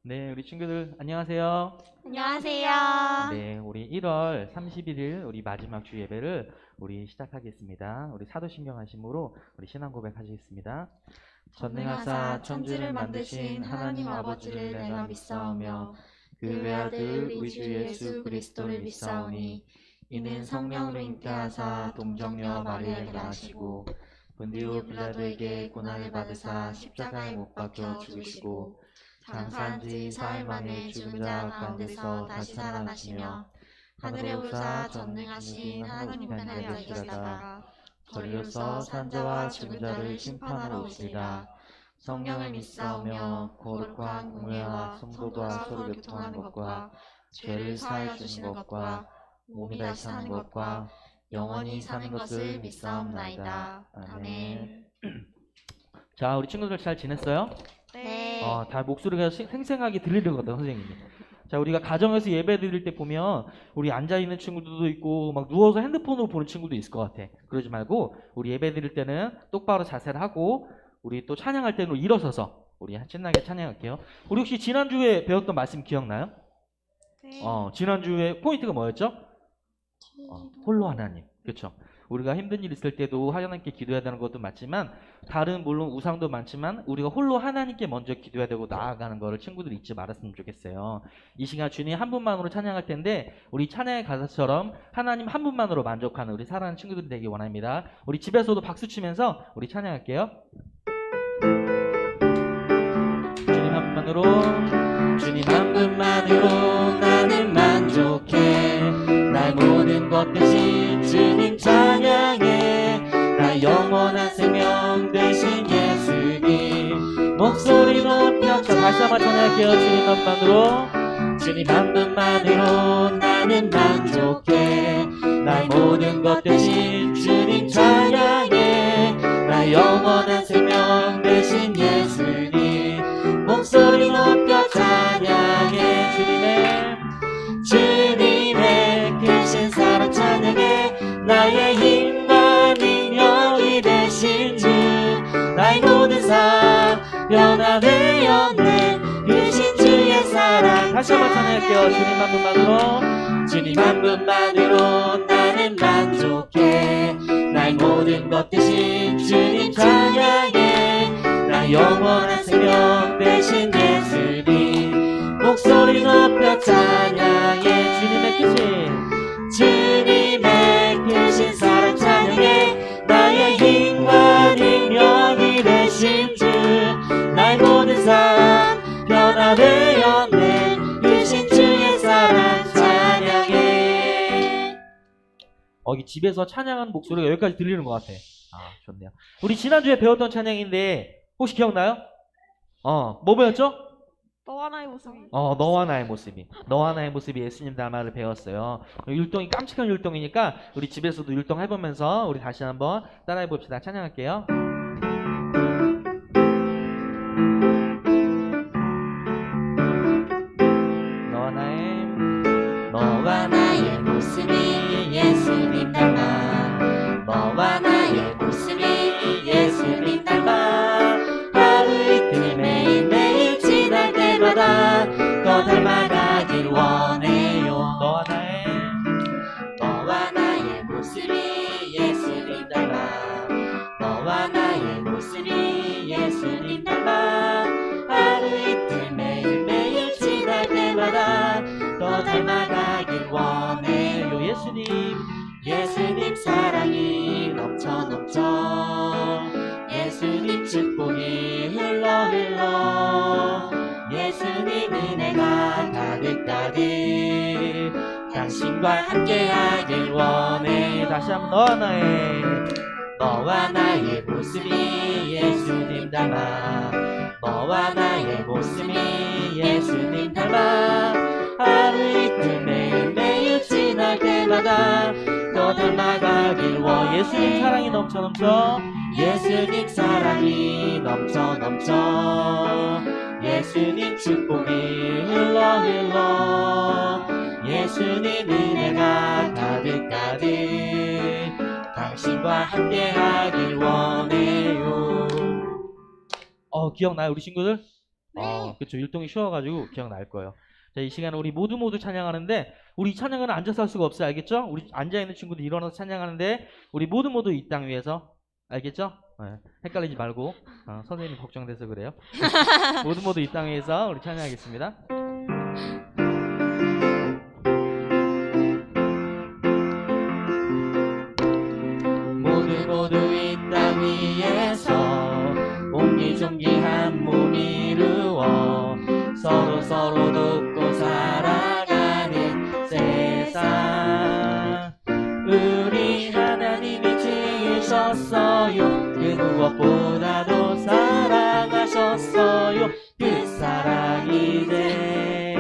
네, 우리 친구들 안녕하세요. 안녕하세요. 네, 우리 1월 31일 우리 마지막 주 예배를 우리 시작하겠습니다. 우리 사도신경 하심으로 우리 신앙 고백하시겠습니다. 전능하사 천지를 만드신 하나님 아버지를 내가 믿사오며 그 외아들 우리 주 예수 그리스도를 믿사오니 이는 성령으로 잉태하사 동정녀 마리아에게 나시고 본디오 빌라도에게 고난을 받으사 십자가에 못 박혀 죽으시고 장사한 지 사흘 만에 죽은 자 가운데서 다시 살아나시며 하늘에 오르사 전능하신 하나님 편에 앉으시다가 저리로서 산자와 죽은 자를 심판하러 오시리라. 성령을 믿사오며 거룩한 공회와 성도와 서로 교통하는 것과 죄를 사하여 주시는 것과 몸이 다시 사는 것과 영원히 사는 것을 믿사옵나이다. 아멘. 자, 우리 친구들 잘 지냈어요? 네. 다 목소리가 생생하게 들리거든, 선생님이. 자, 우리가 가정에서 예배 드릴 때 보면 우리 앉아있는 친구들도 있고 막 누워서 핸드폰으로 보는 친구도 있을 것 같아. 그러지 말고 우리 예배 드릴 때는 똑바로 자세를 하고 우리 또 찬양할 때는 일어서서 우리 신나게 찬양할게요. 우리 혹시 지난주에 배웠던 말씀 기억나요? 네. 지난주에 포인트가 뭐였죠? 홀로 하나님. 그렇죠. 우리가 힘든 일 있을 때도 하나님께 기도해야 되는 것도 맞지만 다른 물론 우상도 많지만 우리가 홀로 하나님께 먼저 기도해야 되고 나아가는 거를 친구들이 잊지 말았으면 좋겠어요. 이 시간 주님 한 분만으로 찬양할 텐데 우리 찬양의 가사처럼 하나님 한 분만으로 만족하는 우리 사랑하는 친구들이 되기 원합니다. 우리 집에서도 박수 치면서 우리 찬양할게요. 주님 한 분만으로 주님 한 분만으로 나는 만족해 나의 모든 것 대신 주님 찬양해 나의 영원한 생명 되신 예수님 목소리 높여 다시 한번 찬양할게요. 주님 한 분만으로 주님 한 분만으로 나는 만족해 나의 모든 것 대신 주님 찬양해 나의 영원한 생명 되신 예수님 목소리 높여 찬양해 주님의 크신 사랑 찬양해 나의 힘과 능력이 되신 주 나의 모든 삶 변화되었네 크신 주의 사랑 다시 한번 찬양할게요. 주님 한 분만으로 주님 한 분만으로 나는 만족해 나의 모든 것 대신 주님 찬양해 나의 영원한 생명 되신 예수님 목소리 높여 찬양해 주님의 크신 사랑 찬양해 나의 힘과 능력이 되신 주 나의 모든 삶 변화되었네 크신 주의 사랑 찬양해. 이 집에서 찬양하는 목소리가 여기까지 들리는 것 같아. 좋네요. 우리 지난주에 배웠던 찬양인데 혹시 기억나요? 뭐 배웠죠? 너와 나의 모습이. 너와 나의 모습이. 너와 나의 모습이 예수님 닮아를 배웠어요. 율동이 깜찍한 율동이니까 우리 집에서도 율동 해보면서 우리 다시 한번 따라해 봅시다. 찬양할게요. 너와 나의 모습이 예수님 닮아 너와 나의 모습이 예수님 닮아 하루 이틀 매일매일 지날 때마다 더 닮아가길 원해요. 너와 나의 모습이 예수님 닮아 너와 나의 모습이 예수님 닮아 하루 이틀 매일매일 지날 때마다 더 닮아가길 원해요. 예수님 사랑이 넘쳐 예수님 축복이 흘러 예수님 은혜가 가득 당신과 함께하길 원해. 다시 한번 너와 나의 모습이 예수님 닮아 너와 나의 모습이 예수님 닮아 하루 이틀 매일매일 지날 때마다 더 닮아가길 원해. 예수님 사랑이 넘쳐 예수님 사랑이 넘쳐 예수님 축복이 흘러 예수님 은혜가 가득 당신과 함께하길 원해요. 기억나요 우리 친구들? 네. 그쵸. 율동이 쉬워가지고 기억날 거예요. 자, 이 시간에 우리 모두 찬양하는데, 우리 찬양은 앉아서 할 수가 없어요. 알겠죠? 우리 앉아있는 친구들 일어나서 찬양하는데, 우리 모두 이 땅 위에서, 알겠죠? 네, 헷갈리지 말고, 선생님이 걱정돼서 그래요. 모두 이 땅 위에서 우리 찬양하겠습니다. 모두 이 땅 위에서 옹기종기한 몸 이루어 서로 돕고 살아가는 세상. 우리 하나님이 지으셨어요. 그 무엇보다도 사랑하셨어요. 그 사랑 이제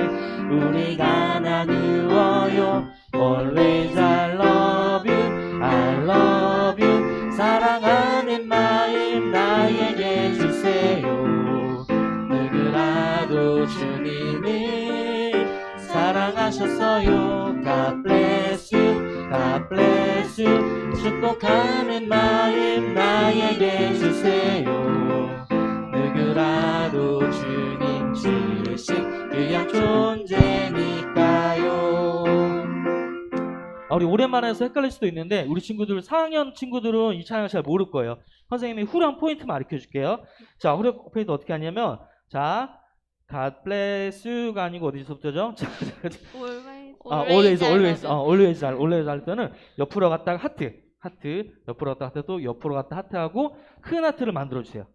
우리가 나누어요. Always I love you, I love you. 사랑하는 마음 나에게 주세요. 누구라도 주님을 사랑하셨어요. God bless you, God bless you. 축복하는 마음 나에게 주세요. 누구라도 주님 주신 귀한 존재니까요. 우리 오랜만에 해서 헷갈릴 수도 있는데, 우리 친구들 4학년 친구들은 이 찬양을 잘 모를 거예요. 선생님이 후렴 포인트 가르쳐 줄게요. 자, 후렴 포인트 어떻게 하냐면, 자, God bless you가 아니고 어디서부터죠? always 할 때는 옆으로 갔다가 하트, 옆으로 갔다 하트, 또 옆으로 갔다 하트하고 큰 하트를 만들어 주세요.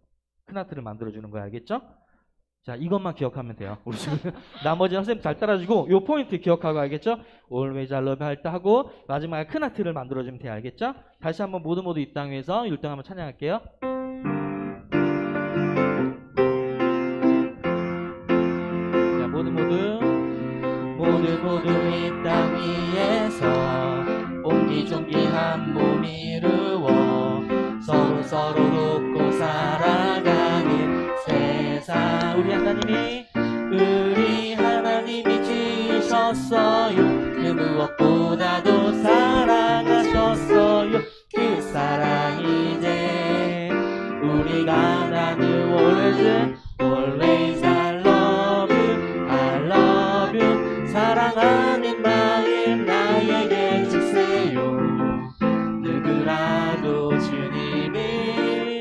큰 하트를 만들어 주는 거야. 알겠죠? 자, 이것만 기억하면 돼요. 우리 지금 나머지 선생님 잘 따라주고 요 포인트 기억하고, 알겠죠? Always I love you 할 때 하고 마지막에 큰 하트를 만들어주면 돼요. 알겠죠? 다시 한번 모두 이 땅 위에서 율동 한번 찬양할게요. 자, 모두 이 땅 위에서 옹기종기한 몸 이루어 서로 돕고 살아가는 세상. 우리 하나님이 지으셨어요. 그 무엇보다도 사랑하셨어요. 그 사랑 이제 우리가 나누어 Always I love you, I love you. 사랑하는 마음 나에게 주세요. 누구라도 주님을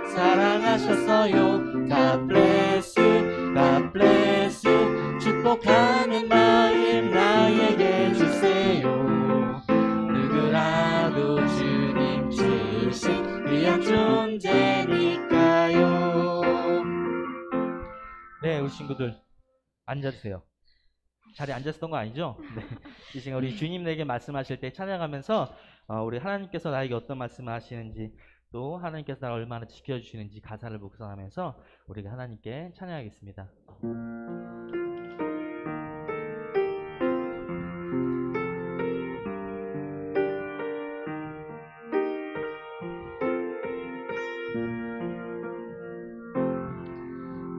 사랑하셨어요. God bless you, God bless you. 축복하는 마음 나에게 주세요. 누구라도 주님 주신 귀한 존재니까요. 네, 우리 친구들 앉아주세요. 자리에 앉았었던 거 아니죠? 네. 이 시간 우리 주님에게 말씀하실 때 찬양하면서 우리 하나님께서 나에게 어떤 말씀을 하시는지, 또 하나님께서 나를 얼마나 지켜주시는지 가사를 묵상하면서 우리가 하나님께 찬양하겠습니다.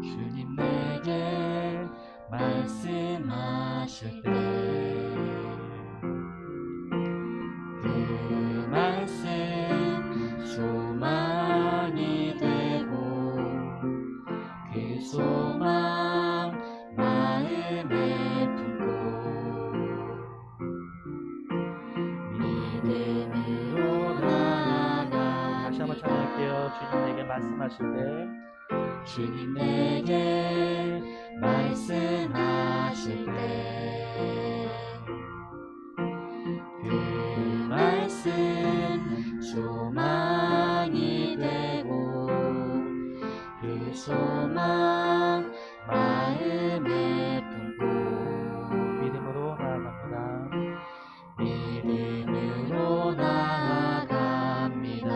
주님 내게 말씀하실 때 그 말씀 소망이 되고, 그 소망 마음에 품고 믿음으로 나아가. 다시 한번 찬양할게요. 주님 내게 말씀하실 때, 주님 내게 말씀하실 때 그 말씀 소망이 되고, 그 소망 마음에 품고 믿음으로 나아갑니다. 믿음으로 나아갑니다.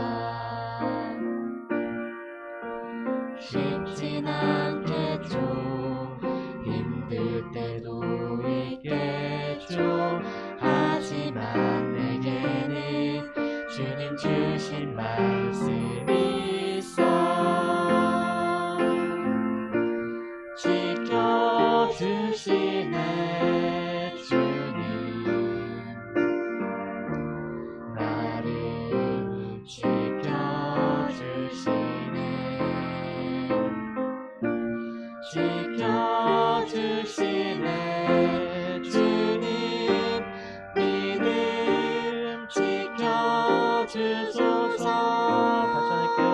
쉽진 않겠죠. 힘들 때도 있겠죠. 하지만 내게는 주님 주신 말씀이 있어 지켜주시네. 주님 나를 지켜주시네. 지켜주시네 주님 믿음 지켜주소서. 다시 할게요.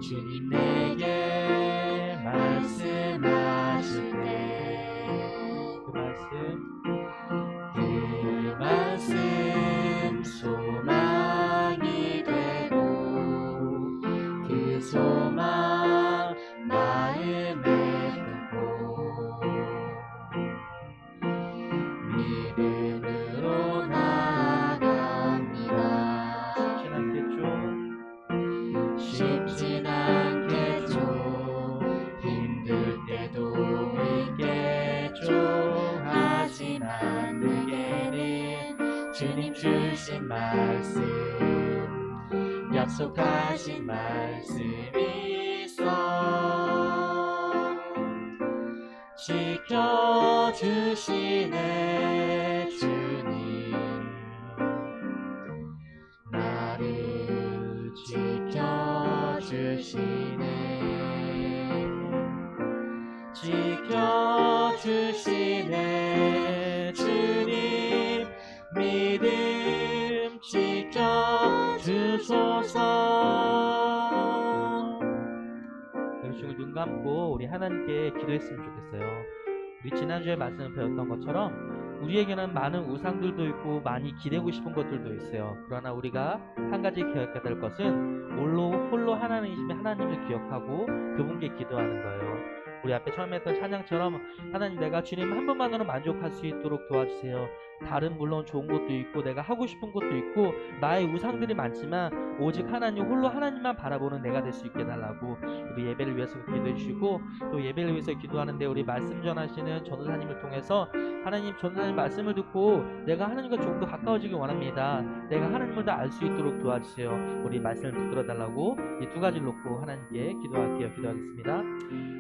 주님 내게 말씀하실 때 그 말씀 소망이 되고 그 소망 마음에 품고 믿음으로 나아갑니다. 쉽진 않겠죠. 힘들 때도 있겠죠. 하지만 내게는 주님 주신 말씀 약속하신 말씀이 있어 지켜주시네 주님 나를 지켜주시네 주님 믿음 지켜주소서. 여러분 눈 감고 우리 하나님께 기도했으면 좋겠어요. 우리 지난주에 말씀을 배웠던 것처럼 우리에게는 많은 우상들도 있고 많이 기대고 싶은 것들도 있어요. 그러나 우리가 한 가지 기억해야 될 것은 홀로 하나님을 기억하고 그분께 기도하는 거예요. 우리 앞에 처음에 했던 찬양처럼 하나님 내가 주님 한 분만으로 만족할 수 있도록 도와주세요. 다른 물론 좋은 것도 있고 내가 하고 싶은 것도 있고 나의 우상들이 많지만 오직 하나님 홀로 하나님만 바라보는 내가 될 수 있게 해달라고 우리 예배를 위해서 기도해 주시고 또 예배를 위해서 기도하는데 우리 말씀 전하시는 전도사님을 통해서 하나님 전도사님 말씀을 듣고 내가 하나님과 조금 더 가까워지기 원합니다. 내가 하나님을 더 알 수 있도록 도와주세요. 우리 말씀을 붙들어 달라고 이 두 가지를 놓고 하나님께 기도할게요. 기도하겠습니다.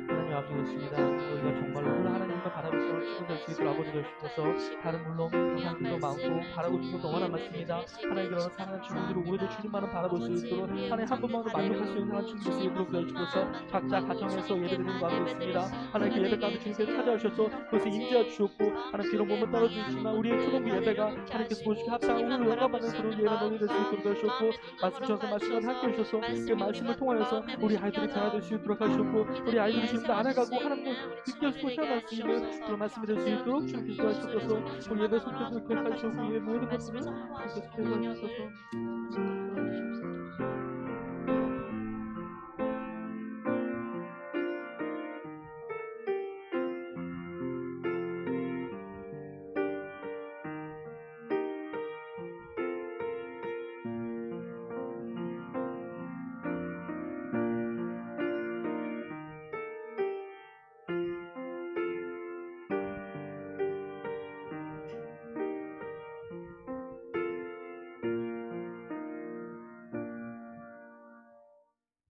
하나님 아버지 그렇습니다. 우리가 정말로 홀로 하나님만 바라볼 수 있는 수 있도록 아버지 되시옵소서. 다른 물론 우상들도 많고 바라고 싶은 것도 너무나 많습니다. 하나님 그러나 사랑하는 친구들을 우리도 주님만을 바라볼 수 있도록 하나님 한 분만으로 만족할 수 있는 사랑하는 친구들 수 있도록 도와주셔서 각자 가정에서 예배드리는 가운데 있습니다. 하나님 그 예배 가운데 주님께서 찾아오셔서 그것을 인지해 주셨고 하나님 비록 몸을 떨어지지만 우리의 초등부 예배가 하나님께서 보시기에 합당하고 오늘 영광받는 그런 예배 너희 될 수 있도록 도와주셨고 말씀 전서 말씀을 함께 해주셔서 그 말씀을 통하여서 우리 아이들이 변화될 수 있도록 하셨고 우리 아이들이 지금도 알아가고 하나님을 느껴지고 태어날 수 있는 그런 말씀이 될 수 있도록 주님께서 도와주셔서 우리 예배 속에서 기억하시고 우리의 모든 것들을 주님께서 기억해 주셔서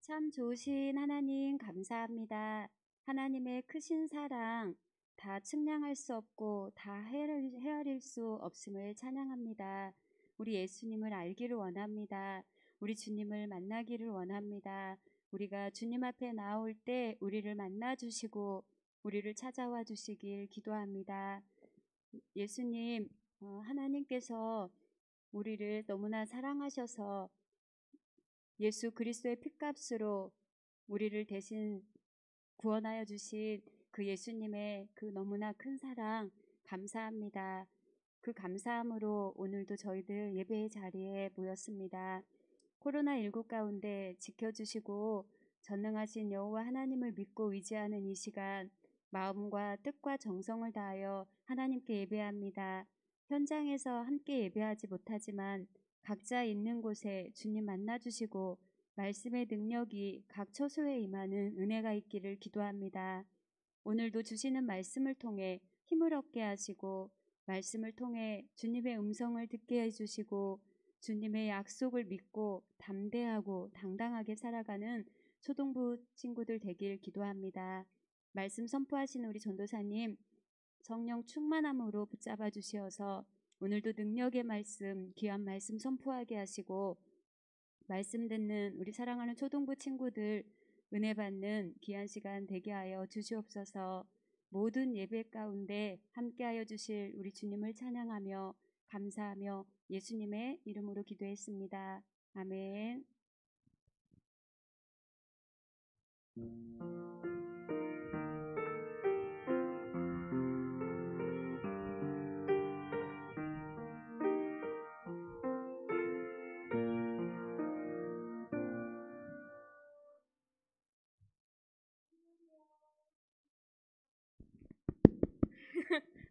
참 좋으신 하나님 감사합니다. 하나님의 크신 사랑 다 측량할 수 없고 다 헤아릴 수 없음을 찬양합니다. 우리 예수님을 알기를 원합니다. 우리 주님을 만나기를 원합니다. 우리가 주님 앞에 나올 때 우리를 만나 주시고 우리를 찾아와 주시길 기도합니다. 예수님, 하나님께서 우리를 너무나 사랑하셔서 예수 그리스도의 핏값으로 우리를 대신 구원하여 주신 그 예수님의 그 너무나 큰 사랑 감사합니다. 그 감사함으로 오늘도 저희들 예배의 자리에 모였습니다. 코로나19 가운데 지켜주시고 전능하신 여호와 하나님을 믿고 의지하는 이 시간 마음과 뜻과 정성을 다하여 하나님께 예배합니다. 현장에서 함께 예배하지 못하지만 각자 있는 곳에 주님 만나주시고 말씀의 능력이 각 처소에 임하는 은혜가 있기를 기도합니다. 오늘도 주시는 말씀을 통해 힘을 얻게 하시고 말씀을 통해 주님의 음성을 듣게 해주시고 주님의 약속을 믿고 담대하고 당당하게 살아가는 초등부 친구들 되길 기도합니다. 말씀 선포하시는 우리 전도사님 성령 충만함으로 붙잡아 주시어서 오늘도 능력의 말씀, 귀한 말씀 선포하게 하시고 말씀 듣는 우리 사랑하는 초등부 친구들 은혜 받는 귀한 시간 되게 하여 주시옵소서. 모든 예배 가운데 함께하여 주실 우리 주님을 찬양하며 감사하며 예수님의 이름으로 기도했습니다. 아멘.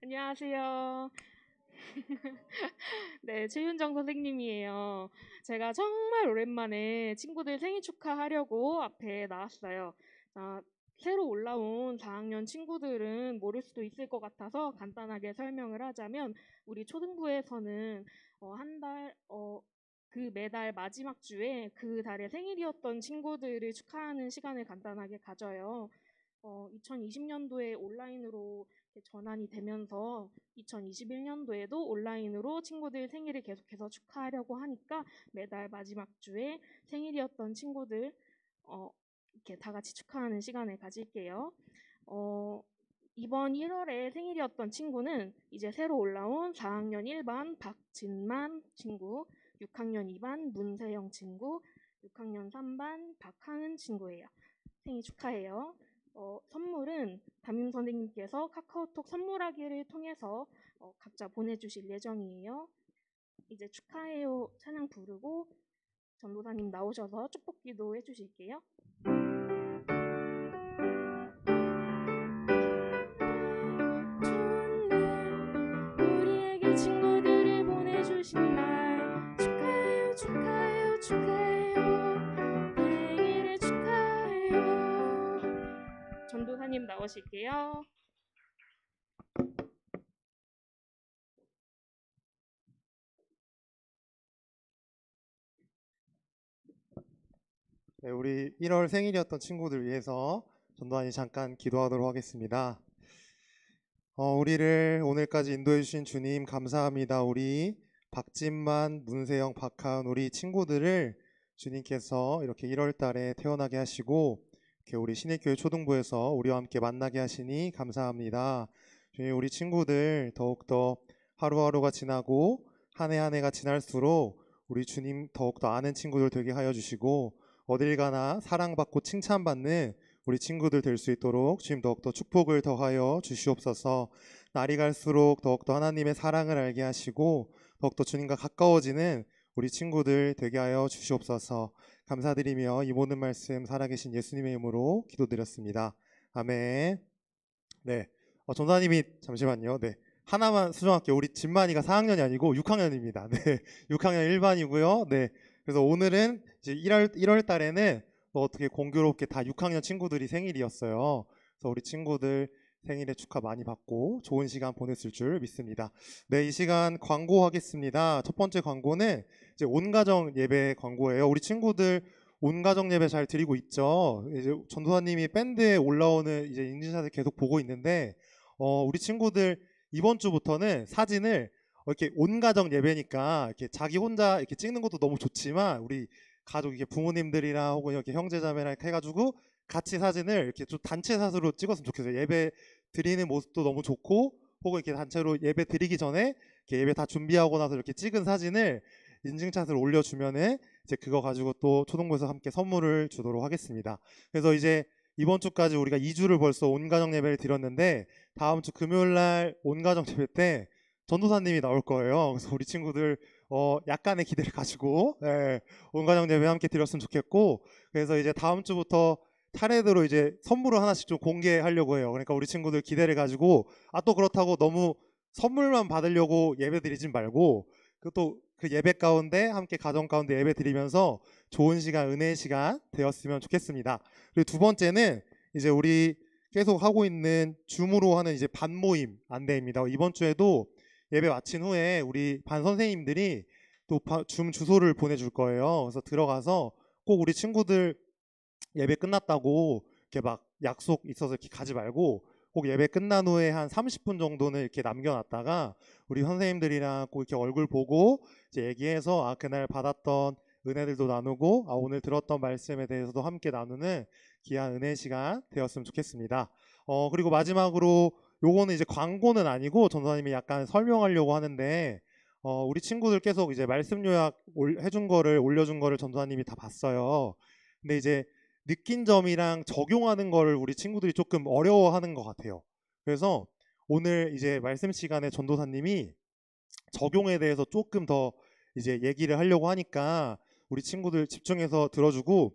안녕하세요. 네, 최윤정 선생님이에요. 제가 정말 오랜만에 친구들 생일 축하하려고 앞에 나왔어요. 새로 올라온 4학년 친구들은 모를 수도 있을 것 같아서 간단하게 설명을 하자면 우리 초등부에서는 그 매달 마지막 주에 그 달의 생일이었던 친구들을 축하하는 시간을 간단하게 가져요. 2020년도에 온라인으로 전환이 되면서 2021년도에도 온라인으로 친구들 생일을 계속해서 축하하려고 하니까 매달 마지막 주에 생일이었던 친구들 이렇게 다 같이 축하하는 시간을 가질게요. 이번 1월에 생일이었던 친구는 이제 새로 올라온 4학년 1반 박진만 친구, 6학년 2반 문세영 친구, 6학년 3반 박하은 친구예요. 생일 축하해요. 선물은 담임 선생님께서 카카오톡 선물하기를 통해서 각자 보내주실 예정이에요. 이제 축하해요 찬양 부르고 전도사님 나오셔서 축복기도 해주실게요. 좋은 날 우리에게 친구들을 보내주신 날 축하해요 축하해요 축하해요 생일을 축하해요. 전도사님 나오실게요. 네, 우리 1월 생일이었던 친구들 위해서 전도환이 잠깐 기도하도록 하겠습니다. 우리를 오늘까지 인도해 주신 주님 감사합니다. 우리 박진만, 문세영, 박하은 우리 친구들을 주님께서 이렇게 1월 달에 태어나게 하시고 이렇게 우리 신일교회 초등부에서 우리와 함께 만나게 하시니 감사합니다. 주님, 우리 친구들 더욱더 하루하루가 지나고 한 해 한 해가 지날수록 우리 주님 더욱더 아는 친구들 되게 하여 주시고 어딜 가나 사랑받고 칭찬받는 우리 친구들 될 수 있도록 주님 더욱더 축복을 더하여 주시옵소서. 날이 갈수록 더욱더 하나님의 사랑을 알게 하시고 더욱더 주님과 가까워지는 우리 친구들 되게 하여 주시옵소서. 감사드리며 이 모든 말씀 살아계신 예수님의 이름으로 기도드렸습니다. 아멘. 네, 전사님이 잠시만요. 네, 하나만 수정할게요. 우리 진만이가 4학년이 아니고 6학년입니다. 네, 6학년 1반이고요. 네, 그래서 오늘은 이제 1월 달에는 어떻게 공교롭게 다 6학년 친구들이 생일이었어요. 그래서 우리 친구들 생일에 축하 많이 받고 좋은 시간 보냈을 줄 믿습니다. 네, 이 시간 광고하겠습니다. 첫 번째 광고는 이제 온가정 예배 광고예요. 우리 친구들 온가정 예배 잘 드리고 있죠. 이제 전도사님이 밴드에 올라오는 이제 인증샷을 계속 보고 있는데, 우리 친구들 이번 주부터는 사진을 이렇게 온가정 예배니까 이렇게 자기 혼자 이렇게 찍는 것도 너무 좋지만 우리 가족 이렇게 부모님들이랑 혹은 이렇게 형제자매랑 이렇게 해가지고 같이 사진을 이렇게 좀 단체 사진으로 찍었으면 좋겠어요. 예배 드리는 모습도 너무 좋고 혹은 이렇게 단체로 예배 드리기 전에 이렇게 예배 다 준비하고 나서 이렇게 찍은 사진을 인증샷을 올려주면은 이제 그거 가지고 또 초등부에서 함께 선물을 주도록 하겠습니다. 그래서 이제 이번 주까지 우리가 2주를 벌써 온가정 예배를 드렸는데 다음 주 금요일 날 온가정 예배 때 전도사님이 나올 거예요. 그래서 우리 친구들 약간의 기대를 가지고 온가정 예배 함께 드렸으면 좋겠고, 그래서 이제 다음 주부터 차례대로 이제 선물을 하나씩 좀 공개하려고 해요. 그러니까 우리 친구들 기대를 가지고 또 그렇다고 너무 선물만 받으려고 예배 드리진 말고 또 그 예배 가운데 함께 가정 가운데 예배 드리면서 좋은 시간, 은혜의 시간 되었으면 좋겠습니다. 그리고 두 번째는 이제 우리 계속 하고 있는 줌으로 하는 이제 반 모임 안내입니다. 이번 주에도 예배 마친 후에 우리 반 선생님들이 또 줌 주소를 보내줄 거예요. 그래서 들어가서 꼭 우리 친구들 예배 끝났다고 이렇게 막 약속 있어서 이렇게 가지 말고 꼭 예배 끝난 후에 한 30분 정도는 이렇게 남겨놨다가 우리 선생님들이랑 꼭 이렇게 얼굴 보고 이제 얘기해서 그날 받았던 은혜들도 나누고 오늘 들었던 말씀에 대해서도 함께 나누는 귀한 은혜 시간 되었으면 좋겠습니다. 그리고 마지막으로 요거는 이제 광고는 아니고 전도사님이 약간 설명하려고 하는데 우리 친구들 계속 이제 말씀 요약 해준 거를 올려준 거를 전도사님이 다 봤어요. 근데 이제 느낀 점이랑 적용하는 거를 우리 친구들이 조금 어려워하는 것 같아요. 그래서 오늘 이제 말씀 시간에 전도사님이 적용에 대해서 조금 더 이제 얘기를 하려고 하니까 우리 친구들 집중해서 들어주고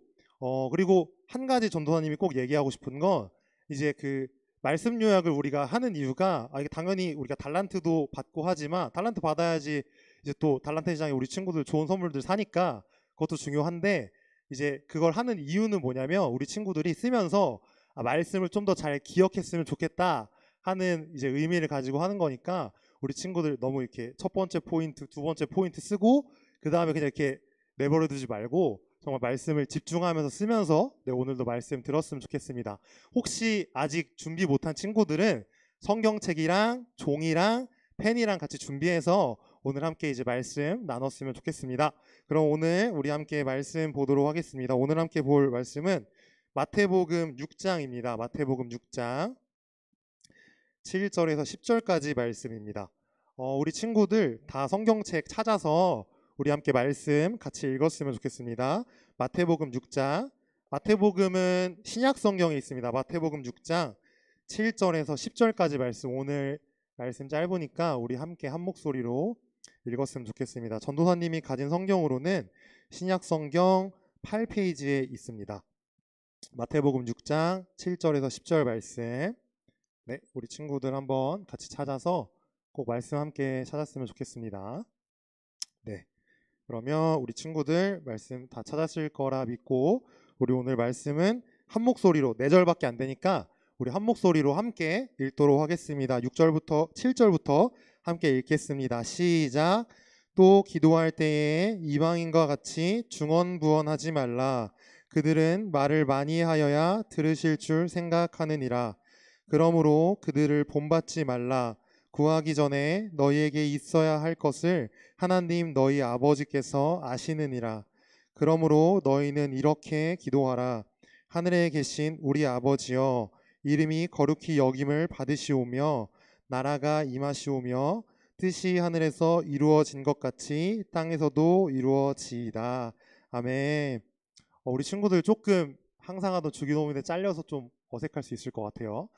그리고 한 가지 전도사님이 꼭 얘기하고 싶은 건 이제 그 말씀 요약을 우리가 하는 이유가 이게 당연히 우리가 달란트도 받고 하지만 달란트 받아야지 이제 또 달란트 시장에 우리 친구들 좋은 선물들 사니까 그것도 중요한데 이제 그걸 하는 이유는 뭐냐면 우리 친구들이 쓰면서 말씀을 좀 더 잘 기억했으면 좋겠다 하는 이제 의미를 가지고 하는 거니까 우리 친구들 너무 이렇게 첫 번째 포인트, 두 번째 포인트 쓰고 그 다음에 그냥 이렇게 내버려 두지 말고 정말 말씀을 집중하면서 쓰면서 오늘도 말씀 들었으면 좋겠습니다. 혹시 아직 준비 못한 친구들은 성경책이랑 종이랑 펜이랑 같이 준비해서 오늘 함께 이제 말씀 나눴으면 좋겠습니다. 그럼 오늘 우리 함께 말씀 보도록 하겠습니다. 오늘 함께 볼 말씀은 마태복음 6장입니다. 마태복음 6장 7절에서 10절까지 말씀입니다. 우리 친구들 다 성경책 찾아서 우리 함께 말씀 같이 읽었으면 좋겠습니다. 마태복음 6장, 마태복음은 신약 성경에 있습니다. 마태복음 6장 7절에서 10절까지 말씀, 오늘 말씀 짧으니까 우리 함께 한 목소리로 읽었으면 좋겠습니다. 전도사님이 가진 성경으로는 신약 성경 8페이지에 있습니다. 마태복음 6장 7절에서 10절 말씀, 네, 우리 친구들 한번 같이 찾아서 꼭 말씀 함께 찾았으면 좋겠습니다. 네, 그러면 우리 친구들 말씀 다 찾았을 거라 믿고 우리 오늘 말씀은 한 목소리로 4절밖에 안 되니까 우리 한 목소리로 함께 읽도록 하겠습니다. 6절부터 7절부터 함께 읽겠습니다. 시작. 또 기도할 때에 이방인과 같이 중언부언하지 말라. 그들은 말을 많이 하여야 들으실 줄 생각하느니라. 그러므로 그들을 본받지 말라. 구하기 전에 너희에게 있어야 할 것을 하나님 너희 아버지께서 아시느니라. 그러므로 너희는 이렇게 기도하라. 하늘에 계신 우리 아버지여, 이름이 거룩히 여김을 받으시오며 나라가 임하시오며 뜻이 하늘에서 이루어진 것 같이 땅에서도 이루어지이다. 아멘. 우리 친구들 조금 항상 하던 주기도문에 잘려서 좀 어색할 수 있을 것 같아요.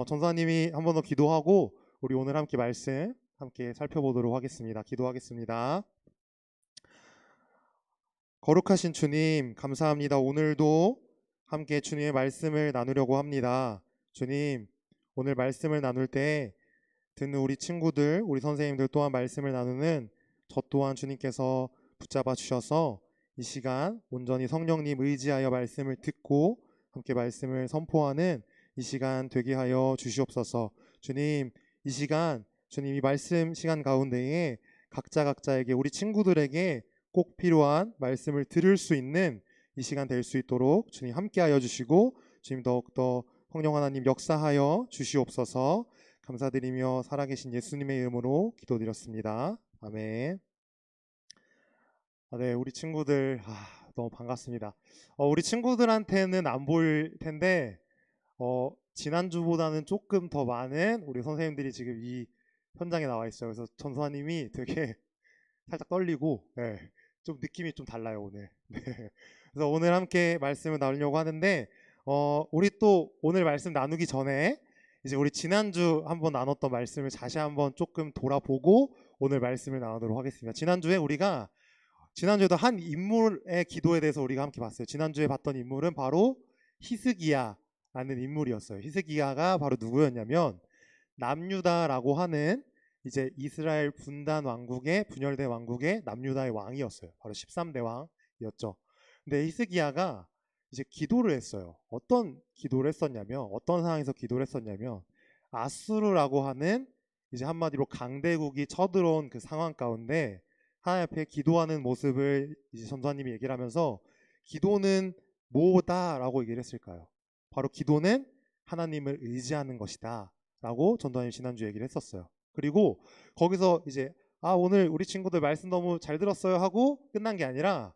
전사님이 한 번 더 기도하고 우리 오늘 함께 말씀 함께 살펴보도록 하겠습니다. 기도하겠습니다. 거룩하신 주님, 감사합니다. 오늘도 함께 주님의 말씀을 나누려고 합니다. 주님, 오늘 말씀을 나눌 때 듣는 우리 친구들, 우리 선생님들 또한 말씀을 나누는 저 또한 주님께서 붙잡아 주셔서 이 시간 온전히 성령님 의지하여 말씀을 듣고 함께 말씀을 선포하는 이 시간 되게 하여 주시옵소서. 주님, 이 시간 주님 이 말씀 시간 가운데에 각자에게 우리 친구들에게 꼭 필요한 말씀을 들을 수 있는 이 시간 될 수 있도록 주님 함께하여 주시고 주님 더욱더 성령 하나님 역사하여 주시옵소서. 감사드리며 살아계신 예수님의 이름으로 기도드렸습니다. 아멘. 네, 우리 친구들 너무 반갑습니다. 우리 친구들한테는 안 보일 텐데 지난주보다는 조금 더 많은 우리 선생님들이 지금 이 현장에 나와 있어요. 그래서 전사님이 되게 살짝 떨리고 좀 느낌이 좀 달라요 오늘. 네. 그래서 오늘 함께 말씀을 나누려고 하는데 우리 또 오늘 말씀 나누기 전에 이제 우리 지난주 한번 나눴던 말씀을 다시 한번 조금 돌아보고 오늘 말씀을 나누도록 하겠습니다. 지난주에도 한 인물의 기도에 대해서 우리가 함께 봤어요. 지난주에 봤던 인물은 바로 히스기야라는 인물이었어요. 히스기야가 바로 누구였냐면 남유다라고 하는 이제 이스라엘 분열된 왕국의 남유다의 왕이었어요. 바로 13대 왕이었죠. 근데 히스기야가 이제 기도를 했어요. 어떤 기도를 했었냐면 어떤 상황에서 기도를 했었냐면 아수르라고 하는 이제 한마디로 강대국이 쳐들어온 그 상황 가운데 하나님 앞에 기도하는 모습을 이제 전도사님이 얘기를 하면서 기도는 뭐다라고 얘기를 했을까요? 바로 기도는 하나님을 의지하는 것이다 라고 전도사님 지난주 얘기를 했었어요. 그리고 거기서 이제 오늘 우리 친구들 말씀 너무 잘 들었어요 하고 끝난 게 아니라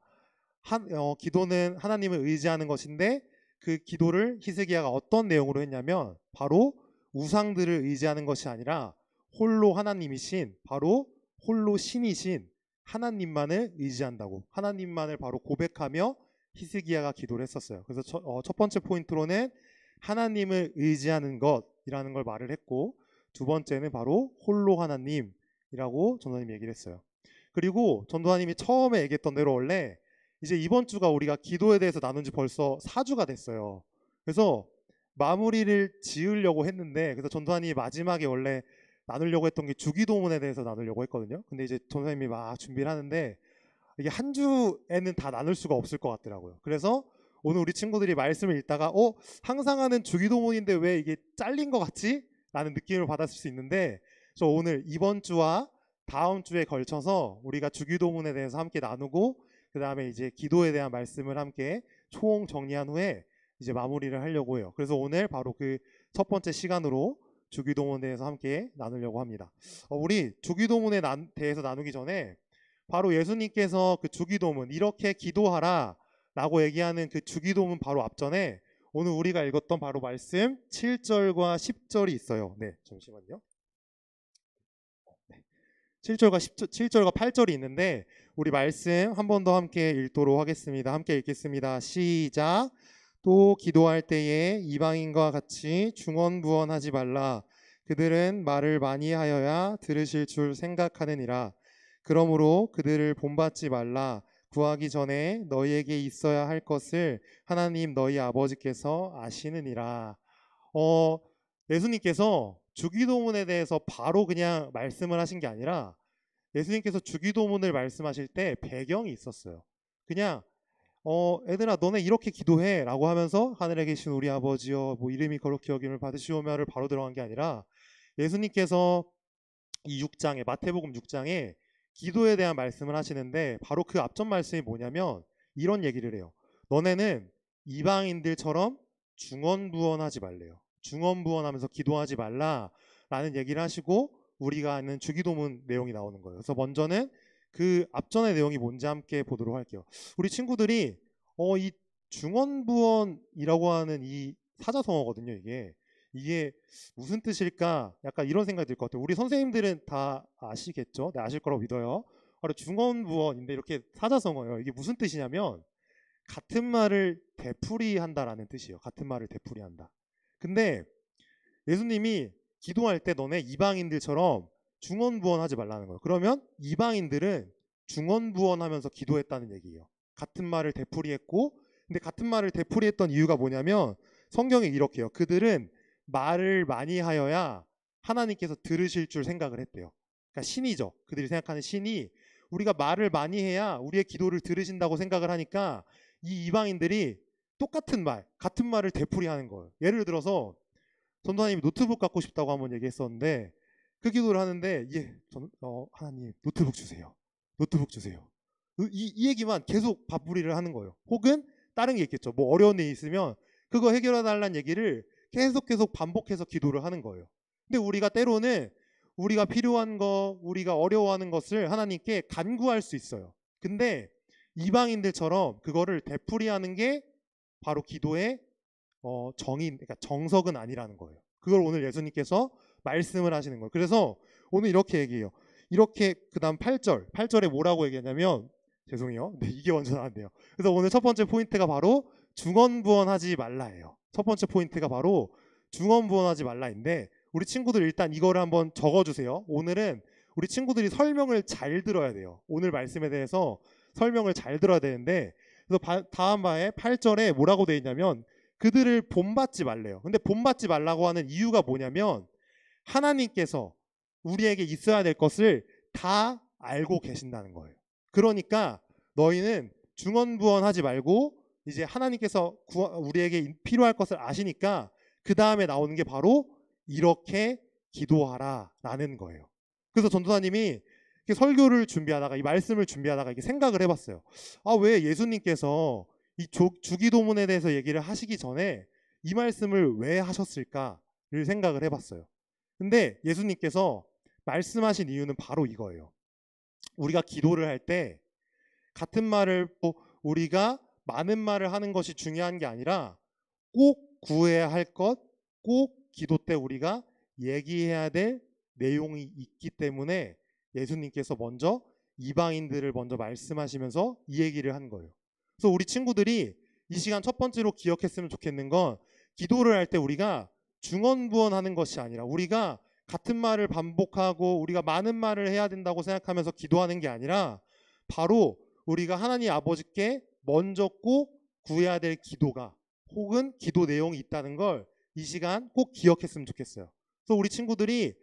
기도는 하나님을 의지하는 것인데 그 기도를 히스기야가 어떤 내용으로 했냐면 바로 우상들을 의지하는 것이 아니라 홀로 하나님이신, 바로 홀로 신이신 하나님만을 의지한다고, 하나님만을 바로 고백하며 히스기야가 기도를 했었어요. 그래서 첫 번째 포인트로는 하나님을 의지하는 것이라는 걸 말을 했고, 두 번째는 바로 홀로 하나님이라고 전도사님이 얘기를 했어요. 그리고 전도사님이 처음에 얘기했던 대로 원래 이제 이번 주가 우리가 기도에 대해서 나눈 지 벌써 4주가 됐어요. 그래서 마무리를 지으려고 했는데, 그래서 전도사님이 마지막에 원래 나누려고 했던 게 주기도문에 대해서 나누려고 했거든요. 근데 이제 전도사님이 막 준비를 하는데 이게 한 주에는 다 나눌 수가 없을 것 같더라고요. 그래서 오늘 우리 친구들이 말씀을 읽다가 항상 하는 주기도문인데 왜 이게 잘린 것 같지? 라는 느낌을 받았을 수 있는데, 저 오늘 이번 주와 다음 주에 걸쳐서 우리가 주기도문에 대해서 함께 나누고, 그 다음에 이제 기도에 대한 말씀을 함께 총 정리한 후에 이제 마무리를 하려고 해요. 그래서 오늘 바로 그 첫 번째 시간으로 주기도문에 대해서 함께 나누려고 합니다. 우리 주기도문에 대해서 나누기 전에 바로 예수님께서 그 주기도문, 이렇게 기도하라 라고 얘기하는 그 주기도문 바로 앞전에 오늘 우리가 읽었던 바로 말씀 7절과 10절이 있어요. 네, 잠시만요. 7절과 8절이 있는데 우리 말씀 한 번 더 함께 읽도록 하겠습니다. 함께 읽겠습니다. 시작. 또 기도할 때에 이방인과 같이 중언부언하지 말라. 그들은 말을 많이 하여야 들으실 줄 생각하느니라. 그러므로 그들을 본받지 말라. 구하기 전에 너희에게 있어야 할 것을 하나님 너희 아버지께서 아시느니라. 예수님께서 주기도문에 대해서 바로 그냥 말씀을 하신 게 아니라 예수님께서 주기도문을 말씀하실 때 배경이 있었어요. 그냥 애들아 너네 이렇게 기도해 라고 하면서 하늘에 계신 우리 아버지여 뭐 이름이 거룩히 여김을 받으시오며를 바로 들어간 게 아니라 예수님께서 이 6장에 마태복음 6장에 기도에 대한 말씀을 하시는데 바로 그 앞전 말씀이 뭐냐면 이런 얘기를 해요. 너네는 이방인들처럼 중언부언하지 말래요. 중언부언하면서 기도하지 말라라는 얘기를 하시고 우리가 아는 주기도문 내용이 나오는 거예요. 그래서 먼저는 그 앞전의 내용이 뭔지 함께 보도록 할게요. 우리 친구들이 이 중언부언이라고 하는 이 사자성어거든요. 이게 무슨 뜻일까? 약간 이런 생각이 들 것 같아요. 우리 선생님들은 다 아시겠죠? 네, 아실 거라고 믿어요. 바로 중언부언인데 이렇게 사자성어예요. 이게 무슨 뜻이냐면 같은 말을 되풀이한다라는 뜻이에요. 같은 말을 되풀이한다. 근데 예수님이 기도할 때 너네 이방인들처럼 중언부언하지 말라는 거예요. 그러면 이방인들은 중언부언하면서 기도했다는 얘기예요. 같은 말을 되풀이했고, 근데 같은 말을 되풀이했던 이유가 뭐냐면 성경에 이렇게 해요. 그들은 말을 많이 하여야 하나님께서 들으실 줄 생각을 했대요. 그러니까 신이죠. 그들이 생각하는 신이 우리가 말을 많이 해야 우리의 기도를 들으신다고 생각을 하니까 이 이방인들이 똑같은 말, 같은 말을 되풀이하는 거예요. 예를 들어서 전도사님이 노트북 갖고 싶다고 한번 얘기했었는데 그 기도를 하는데 하나님 노트북 주세요. 노트북 주세요. 이 얘기만 계속 밥풀이를 하는 거예요. 혹은 다른 게 있겠죠. 뭐 어려운 일 있으면 그거 해결해달라는 얘기를 계속 반복해서 기도를 하는 거예요. 근데 우리가 때로는 우리가 필요한 거, 우리가 어려워하는 것을 하나님께 간구할 수 있어요. 근데 이방인들처럼 그거를 되풀이하는 게 바로 기도의 그러니까 정석은 아니라는 거예요. 그걸 오늘 예수님께서 말씀을 하시는 거예요. 그래서 오늘 이렇게 얘기해요. 이렇게 그다음 8절에 뭐라고 얘기하냐면 죄송해요. 네, 이게 먼저 나왔네요. 그래서 오늘 첫 번째 포인트가 바로 중언부언하지 말라예요. 첫 번째 포인트가 바로 중언부언하지 말라인데 우리 친구들 일단 이거를 한번 적어주세요. 오늘은 우리 친구들이 설명을 잘 들어야 돼요. 오늘 말씀에 대해서 설명을 잘 들어야 되는데 그래서 다음 바에 8절에 뭐라고 되어 있냐면 그들을 본받지 말래요. 근데 본받지 말라고 하는 이유가 뭐냐면 하나님께서 우리에게 있어야 될 것을 다 알고 계신다는 거예요. 그러니까 너희는 중언부언하지 말고 이제 하나님께서 우리에게 필요할 것을 아시니까 그 다음에 나오는 게 바로 이렇게 기도하라라는 거예요. 그래서 전도사님이 설교를 준비하다가 이 말씀을 준비하다가 이게 생각을 해봤어요. 왜 예수님께서 이 주기도문에 대해서 얘기를 하시기 전에 이 말씀을 왜 하셨을까를 생각을 해봤어요. 근데 예수님께서 말씀하신 이유는 바로 이거예요. 우리가 기도를 할 때 같은 말을 우리가 많은 말을 하는 것이 중요한 게 아니라 꼭 구해야 할 것, 꼭 기도 때 우리가 얘기해야 될 내용이 있기 때문에 예수님께서 먼저 이방인들을 먼저 말씀하시면서 이 얘기를 한 거예요. 그래서 우리 친구들이 이 시간 첫 번째로 기억했으면 좋겠는 건 기도를 할 때 우리가 중언부언하는 것이 아니라 우리가 같은 말을 반복하고 우리가 많은 말을 해야 된다고 생각하면서 기도하는 게 아니라 바로 우리가 하나님 아버지께 먼저 꼭 구해야 될 기도가 혹은 기도 내용이 있다는 걸 이 시간 꼭 기억했으면 좋겠어요. 그래서 우리 친구들이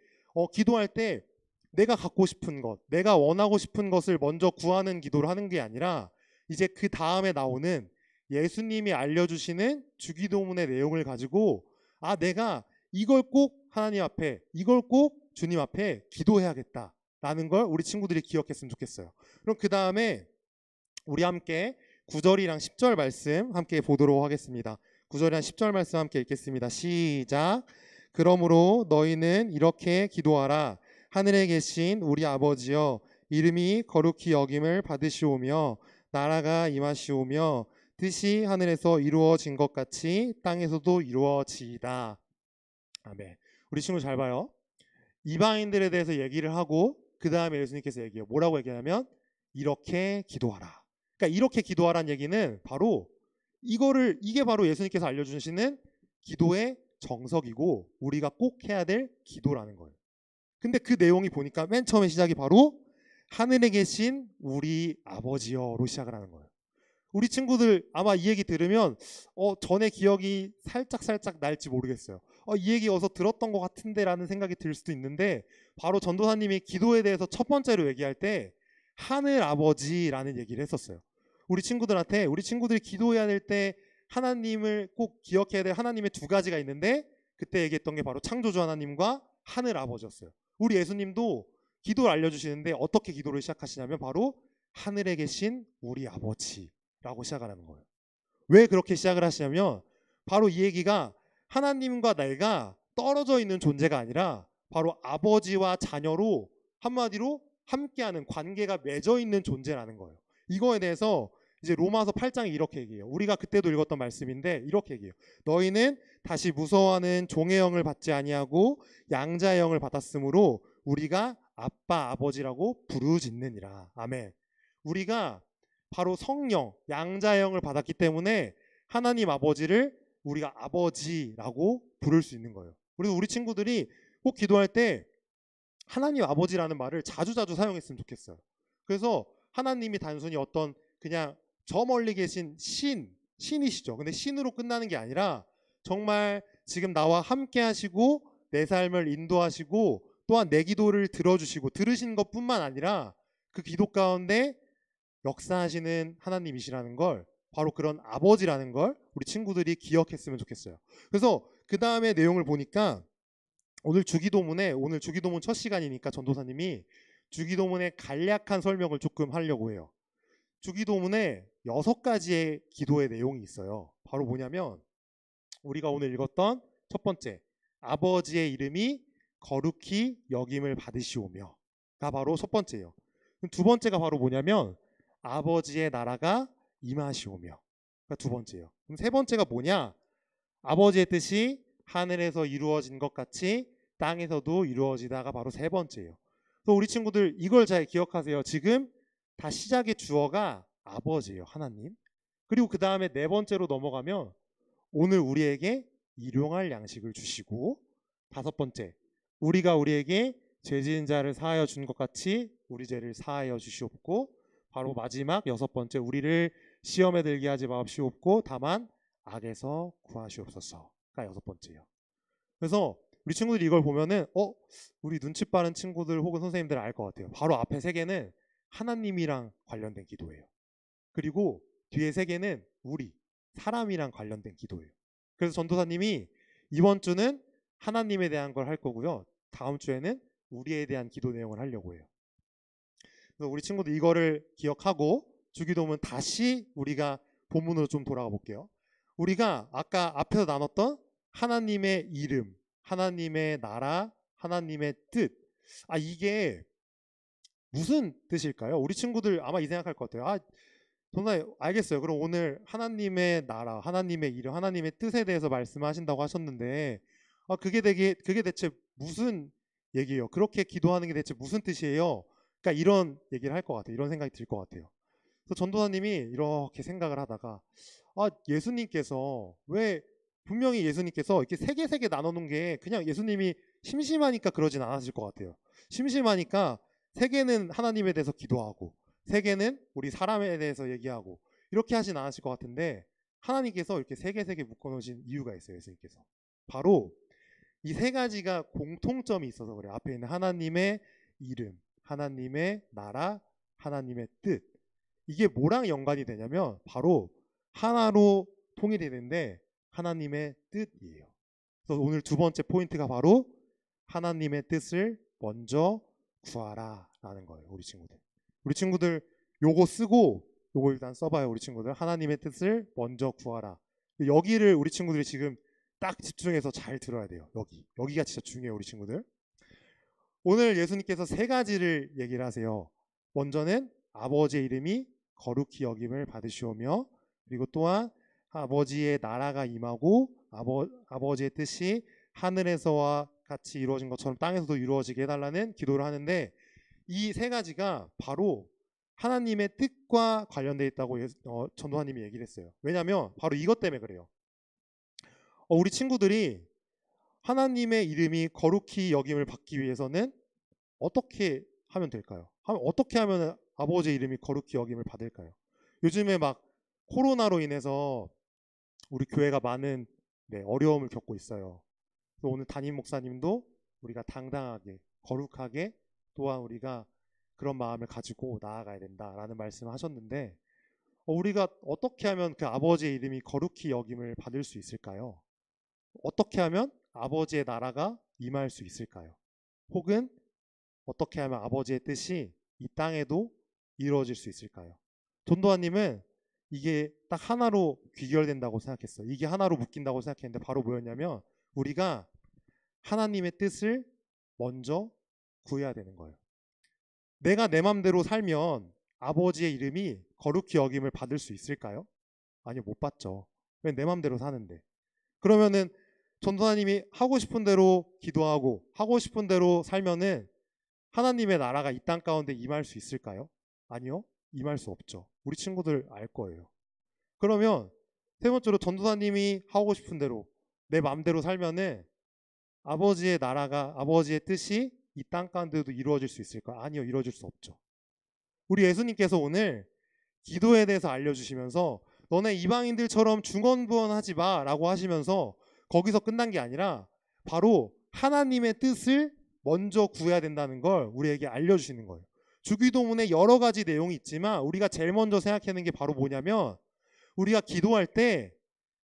기도할 때 내가 갖고 싶은 것, 내가 원하고 싶은 것을 먼저 구하는 기도를 하는 게 아니라 이제 그 다음에 나오는 예수님이 알려주시는 주기도문의 내용을 가지고 내가 이걸 꼭 하나님 앞에, 이걸 꼭 주님 앞에 기도해야겠다라는 걸 우리 친구들이 기억했으면 좋겠어요. 그럼 그 다음에 우리 함께 9절이랑 10절 말씀 함께 보도록 하겠습니다. 9절이랑 10절 말씀 함께 읽겠습니다. 시작. 그러므로 너희는 이렇게 기도하라. 하늘에 계신 우리 아버지여, 이름이 거룩히 여김을 받으시오며 나라가 임하시오며 뜻이 하늘에서 이루어진 것 같이 땅에서도 이루어지이다. 아멘. 우리 친구 잘 봐요. 이방인들에 대해서 얘기를 하고 그 다음에 예수님께서 얘기해요. 뭐라고 얘기하냐면 이렇게 기도하라. 그러니까 이렇게 기도하라는 얘기는 바로 이게 바로 예수님께서 알려주시는 기도의 정석이고 우리가 꼭 해야 될 기도라는 거예요. 근데 그 내용이 보니까 맨 처음에 시작이 바로 하늘에 계신 우리 아버지여로 시작을 하는 거예요. 우리 친구들 아마 이 얘기 들으면 전에 기억이 살짝 날지 모르겠어요. 이 얘기 어디서 들었던 것 같은데 라는 생각이 들 수도 있는데 바로 전도사님이 기도에 대해서 첫 번째로 얘기할 때 하늘 아버지라는 얘기를 했었어요. 우리 친구들이 기도해야 될 때 하나님을 꼭 기억해야 될 하나님의 두 가지가 있는데 그때 얘기했던 게 바로 창조주 하나님과 하늘 아버지였어요. 우리 예수님도 기도를 알려주시는데 어떻게 기도를 시작하시냐면 바로 하늘에 계신 우리 아버지라고 시작을 하는 거예요. 왜 그렇게 시작을 하시냐면 바로 이 얘기가 하나님과 내가 떨어져 있는 존재가 아니라 바로 아버지와 자녀로 한마디로 함께하는 관계가 맺어 있는 존재라는 거예요. 이거에 대해서 이제 로마서 8장이 이렇게 얘기해요. 우리가 그때도 읽었던 말씀인데 이렇게 얘기해요. 너희는 다시 무서워하는 종의 영을 받지 아니하고 양자의 영을 받았으므로 우리가 아빠 아버지라고 부르짖느니라. 아멘. 우리가 바로 성령 양자의 영을 받았기 때문에 하나님 아버지를 우리가 아버지라고 부를 수 있는 거예요. 그래서 우리 친구들이 꼭 기도할 때 하나님 아버지라는 말을 자주자주 사용했으면 좋겠어요. 그래서 하나님이 단순히 어떤 그냥 저 멀리 계신 신이시죠. 근데 신으로 끝나는 게 아니라 정말 지금 나와 함께 하시고 내 삶을 인도하시고 또한 내 기도를 들어주시고 들으신 것뿐만 아니라 그 기도 가운데 역사하시는 하나님이시라는 걸 바로 그런 아버지라는 걸 우리 친구들이 기억했으면 좋겠어요. 그래서 그 다음에 내용을 보니까 오늘 주기도문 첫 시간이니까 전도사님이 주기도문의 간략한 설명을 조금 하려고 해요. 주기도문에 6가지의 기도의 내용이 있어요. 바로 뭐냐면 우리가 오늘 읽었던 첫 번째, 아버지의 이름이 거룩히 여김을 받으시오며가 바로 첫 번째예요. 두 번째가 바로 뭐냐면 아버지의 나라가 임하시오며가 두 번째예요. 그럼 세 번째가 뭐냐? 아버지의 뜻이 하늘에서 이루어진 것 같이 땅에서도 이루어지다가 바로 세 번째예요. 그래서 우리 친구들 이걸 잘 기억하세요. 지금 다 시작의 주어가 아버지예요. 하나님. 그리고 그 다음에 네 번째로 넘어가면 오늘 우리에게 일용할 양식을 주시고, 다섯 번째, 우리가 우리에게 죄 지은 자를 사하여 준 것 같이 우리 죄를 사하여 주시옵고, 바로 마지막 여섯 번째, 우리를 시험에 들게 하지 마옵시옵고 다만 악에서 구하시옵소서가 여섯 번째예요. 그래서 우리 친구들이 이걸 보면은 우리 눈치 빠른 친구들 혹은 선생님들 알 것 같아요. 바로 앞에 세 개는 하나님이랑 관련된 기도예요. 그리고 뒤에 세 개는 우리 사람이랑 관련된 기도예요. 그래서 전도사님이 이번 주는 하나님에 대한 걸 할 거고요. 다음 주에는 우리에 대한 기도 내용을 하려고 해요. 그래서 우리 친구들 이거를 기억하고 주기도문 다시 우리가 본문으로 좀 돌아가 볼게요. 우리가 아까 앞에서 나눴던 하나님의 이름, 하나님의 나라, 하나님의 뜻, 이게 무슨 뜻일까요? 우리 친구들 아마 이 생각할 것 같아요. 전도사님 알겠어요. 그럼 오늘 하나님의 나라, 하나님의 이름, 하나님의 뜻에 대해서 말씀하신다고 하셨는데 그게 대체 무슨 얘기예요? 그렇게 기도하는 게 대체 무슨 뜻이에요? 그러니까 이런 얘기를 할 것 같아요. 이런 생각이 들 것 같아요. 그래서 전도사님이 이렇게 생각을 하다가 예수님께서 왜 분명히 예수님께서 이렇게 세 개 나눠놓은 게 그냥 예수님이 심심하니까 그러진 않았을 것 같아요. 심심하니까 세 개는 하나님에 대해서 기도하고 세 개는 우리 사람에 대해서 얘기하고 이렇게 하진 않았을 것 같은데 하나님께서 이렇게 세 개 묶어놓으신 이유가 있어요. 예수님께서 바로 이 세 가지가 공통점이 있어서 그래요. 앞에 있는 하나님의 이름, 하나님의 나라, 하나님의 뜻. 이게 뭐랑 연관이 되냐면 바로 하나로 통일이 되는데 하나님의 뜻이에요. 그래서 오늘 두 번째 포인트가 바로 하나님의 뜻을 먼저 구하라 라는 거예요. 우리 친구들 요거 쓰고 요거 일단 써봐요. 우리 친구들 하나님의 뜻을 먼저 구하라. 여기를 우리 친구들이 지금 딱 집중해서 잘 들어야 돼요. 여기가 진짜 중요해요. 우리 친구들 오늘 예수님께서 세 가지를 얘기를 하세요. 먼저는 아버지의 이름이 거룩히 여김을 받으시오며 그리고 또한 아버지의 나라가 임하고 아버지의 뜻이 하늘에서와 같이 이루어진 것처럼 땅에서도 이루어지게 해달라는 기도를 하는데 이 세 가지가 바로 하나님의 뜻과 관련되어 있다고 전도사님이 얘기를 했어요. 왜냐하면 바로 이것 때문에 그래요. 우리 친구들이 하나님의 이름이 거룩히 여김을 받기 위해서는 어떻게 하면 될까요? 어떻게 하면 아버지의 이름이 거룩히 여김을 받을까요? 요즘에 막 코로나로 인해서 우리 교회가 많은 어려움을 겪고 있어요. 그래서 오늘 담임 목사님도 우리가 당당하게 거룩하게 또한 우리가 그런 마음을 가지고 나아가야 된다라는 말씀을 하셨는데 우리가 어떻게 하면 그 아버지의 이름이 거룩히 여김을 받을 수 있을까요? 어떻게 하면 아버지의 나라가 임할 수 있을까요? 혹은 어떻게 하면 아버지의 뜻이 이 땅에도 이루어질 수 있을까요? 전도사님은 이게 딱 하나로 귀결된다고 생각했어요. 이게 하나로 묶인다고 생각했는데 바로 뭐였냐면 우리가 하나님의 뜻을 먼저 구해야 되는 거예요. 내가 내 맘대로 살면 아버지의 이름이 거룩히 여김을 받을 수 있을까요? 아니요, 못 받죠. 왜 내 맘대로 사는데. 그러면은 전도사님이 하고 싶은 대로 기도하고 하고 싶은 대로 살면은 하나님의 나라가 이 땅 가운데 임할 수 있을까요? 아니요, 임할 수 없죠. 우리 친구들 알 거예요. 그러면 세 번째로 전도사님이 하고 싶은 대로 내 맘대로 살면은 아버지의 나라가 아버지의 뜻이 이 땅 가운데도 이루어질 수 있을까? 아니요, 이루어질 수 없죠. 우리 예수님께서 오늘 기도에 대해서 알려주시면서 너네 이방인들처럼 중언부언하지 마 라고 하시면서 거기서 끝난 게 아니라 바로 하나님의 뜻을 먼저 구해야 된다는 걸 우리에게 알려주시는 거예요. 주기도문에 여러 가지 내용이 있지만 우리가 제일 먼저 생각하는 게 바로 뭐냐면 우리가 기도할 때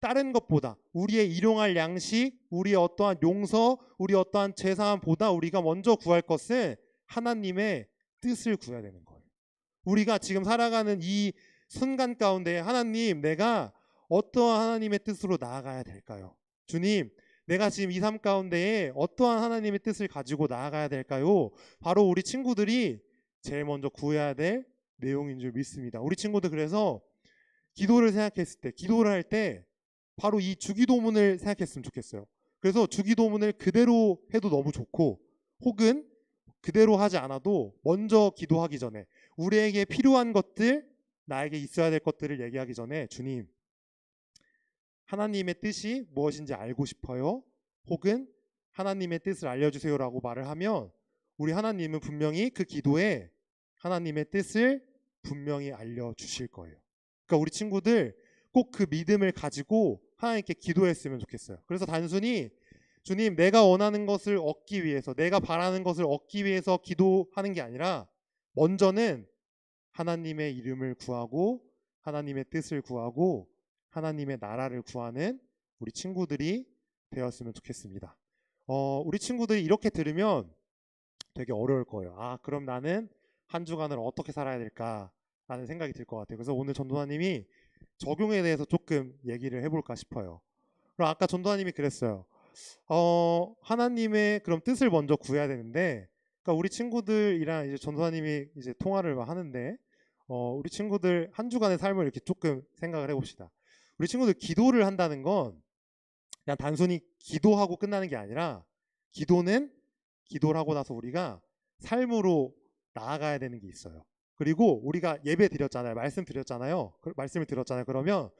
다른 것보다 우리의 일용할 양식, 우리의 어떠한 용서, 우리 어떠한 제사함보다 우리가 먼저 구할 것은 하나님의 뜻을 구해야 되는 거예요. 우리가 지금 살아가는 이 순간 가운데 하나님, 내가 어떠한 하나님의 뜻으로 나아가야 될까요? 주님, 내가 지금 이 삶 가운데에 어떠한 하나님의 뜻을 가지고 나아가야 될까요? 바로 우리 친구들이 제일 먼저 구해야 될 내용인 줄 믿습니다. 우리 친구들 그래서 기도를 생각했을 때, 기도를 할 때 바로 이 주기도문을 생각했으면 좋겠어요. 그래서 주기도문을 그대로 해도 너무 좋고 혹은 그대로 하지 않아도 먼저 기도하기 전에 우리에게 필요한 것들, 나에게 있어야 될 것들을 얘기하기 전에 주님, 하나님의 뜻이 무엇인지 알고 싶어요. 혹은 하나님의 뜻을 알려주세요라고 말을 하면 우리 하나님은 분명히 그 기도에 하나님의 뜻을 분명히 알려주실 거예요. 그러니까 우리 친구들 꼭 그 믿음을 가지고 하나님께 기도했으면 좋겠어요. 그래서 단순히 주님, 내가 원하는 것을 얻기 위해서, 내가 바라는 것을 얻기 위해서 기도하는 게 아니라 먼저는 하나님의 이름을 구하고 하나님의 뜻을 구하고 하나님의 나라를 구하는 우리 친구들이 되었으면 좋겠습니다. 우리 친구들이 이렇게 들으면 되게 어려울 거예요. 그럼 나는 한 주간을 어떻게 살아야 될까라는 생각이 들 것 같아요. 그래서 오늘 전도사님이 적용에 대해서 조금 얘기를 해볼까 싶어요. 그럼 아까 전도사님이 그랬어요. 하나님의 그럼 뜻을 먼저 구해야 되는데, 그러니까 우리 친구들이랑 이제 전도사님이 이제 통화를 하는데, 우리 친구들 한 주간의 삶을 이렇게 조금 생각을 해봅시다. 우리 친구들 기도를 한다는 건 그냥 단순히 기도하고 끝나는 게 아니라 기도는 기도를 하고 나서 우리가 삶으로 나아가야 되는 게 있어요. 그리고 우리가 예배 드렸잖아요. 말씀을 들었잖아요. 그러면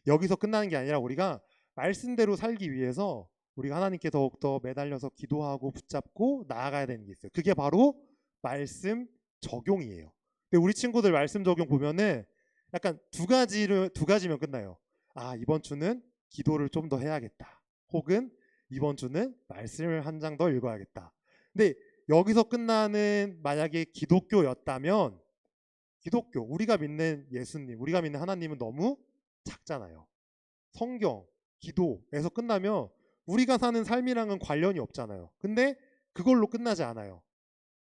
여기서 끝나는 게 아니라 우리가 말씀대로 살기 위해서 우리가 하나님께 더욱더 매달려서 기도하고 붙잡고 나아가야 되는 게 있어요. 그게 바로 말씀 적용이에요. 근데 우리 친구들 말씀 적용 보면은 약간 두 가지면 끝나요. 아, 이번 주는 기도를 좀 더 해야겠다. 혹은 이번 주는 말씀을 한 장 더 읽어야겠다. 근데 여기서 끝나는 만약에 기독교였다면 우리가 믿는 예수님, 우리가 믿는 하나님은 너무 작잖아요. 성경, 기도에서 끝나면 우리가 사는 삶이랑은 관련이 없잖아요. 근데 그걸로 끝나지 않아요.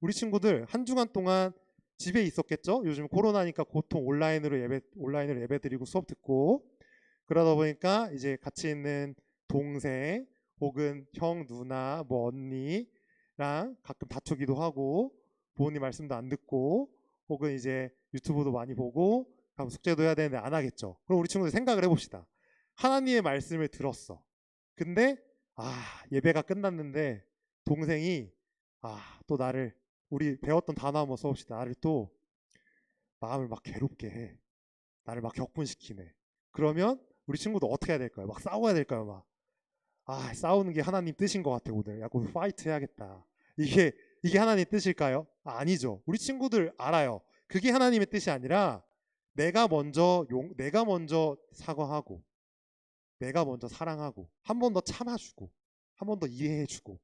우리 친구들 한 주간 동안 집에 있었겠죠? 요즘 코로나니까 보통 온라인으로 예배 드리고 수업 듣고 그러다 보니까 이제 같이 있는 동생 혹은 형, 누나, 뭐 언니랑 가끔 다투기도 하고 부모님 말씀도 안 듣고 혹은 이제 유튜브도 많이 보고 숙제도 해야 되는데 안 하겠죠. 그럼 우리 친구들 생각을 해봅시다. 하나님의 말씀을 들었어. 근데 예배가 끝났는데 동생이 또 나를 우리 배웠던 단어 한번 써봅시다. 나를 또 마음을 막 괴롭게 해. 나를 막 격분시키네. 그러면 우리 친구도 어떻게 해야 될까요? 막 싸워야 될까요? 막 싸우는 게 하나님 뜻인 것 같아. 오늘 약간 파이트 해야겠다. 이게 하나님 뜻일까요? 아니죠. 우리 친구들 알아요. 그게 하나님의 뜻이 아니라 내가 먼저 사과하고 내가 먼저 사랑하고 한 번 더 참아주고 한 번 더 이해해주고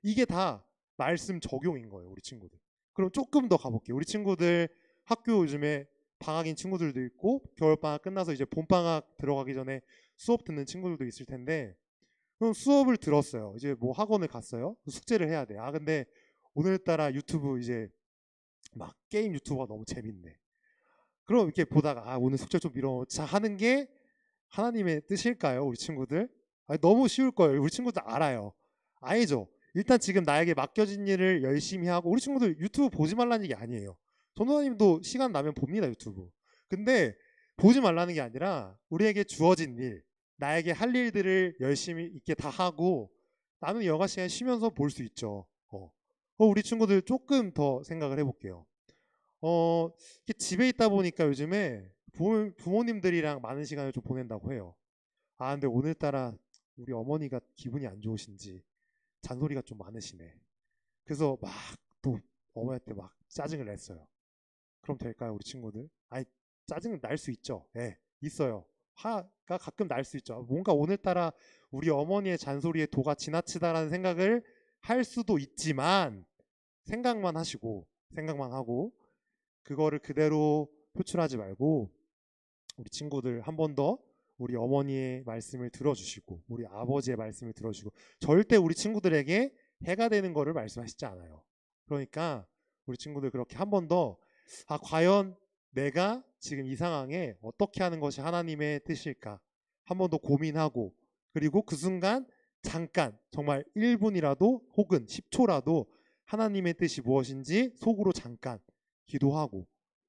이게 다 말씀 적용인 거예요. 우리 친구들. 그럼 조금 더 가볼게요. 우리 친구들 학교 요즘에 방학인 친구들도 있고 겨울방학 끝나서 이제 봄방학 들어가기 전에 수업 듣는 친구들도 있을 텐데 그럼 수업을 들었어요. 이제 뭐 학원을 갔어요. 숙제를 해야 돼. 근데 오늘따라 유튜브 이제 막 게임 유튜버가 너무 재밌네. 그럼 이렇게 보다가 오늘 숙제 좀 미뤄놓자 하는 게 하나님의 뜻일까요? 우리 친구들? 너무 쉬울 거예요. 우리 친구들 알아요. 아니죠. 일단 지금 나에게 맡겨진 일을 열심히 하고 우리 친구들 유튜브 보지 말라는 얘기 아니에요. 전도사님도 시간 나면 봅니다. 유튜브. 근데 보지 말라는 게 아니라 우리에게 주어진 일, 나에게 할 일들을 열심히 있게 다 하고 나는 여가 시간 쉬면서 볼 수 있죠. 우리 친구들 조금 더 생각을 해볼게요. 이렇게 집에 있다 보니까 요즘에 부모님들이랑 많은 시간을 좀 보낸다고 해요. 근데 오늘따라 우리 어머니가 기분이 안 좋으신지 잔소리가 좀 많으시네. 그래서 막 또 어머니한테 막 짜증을 냈어요. 그럼 될까요, 우리 친구들? 짜증은 날 수 있죠. 네, 있어요. 화가 가끔 날 수 있죠. 뭔가 오늘따라 우리 어머니의 잔소리에 도가 지나치다라는 생각을 할 수도 있지만 생각만 하고 그거를 그대로 표출하지 말고 우리 친구들 한 번 더 우리 어머니의 말씀을 들어주시고 우리 아버지의 말씀을 들어주시고 절대 우리 친구들에게 해가 되는 거를 말씀하시지 않아요. 그러니까 우리 친구들 그렇게 한 번 더 과연 내가 지금 이 상황에 어떻게 하는 것이 하나님의 뜻일까 한 번 더 고민하고 그리고 그 순간 잠깐 정말 1분이라도 혹은 10초라도 하나님의 뜻이 무엇인지 속으로 잠깐 기도하고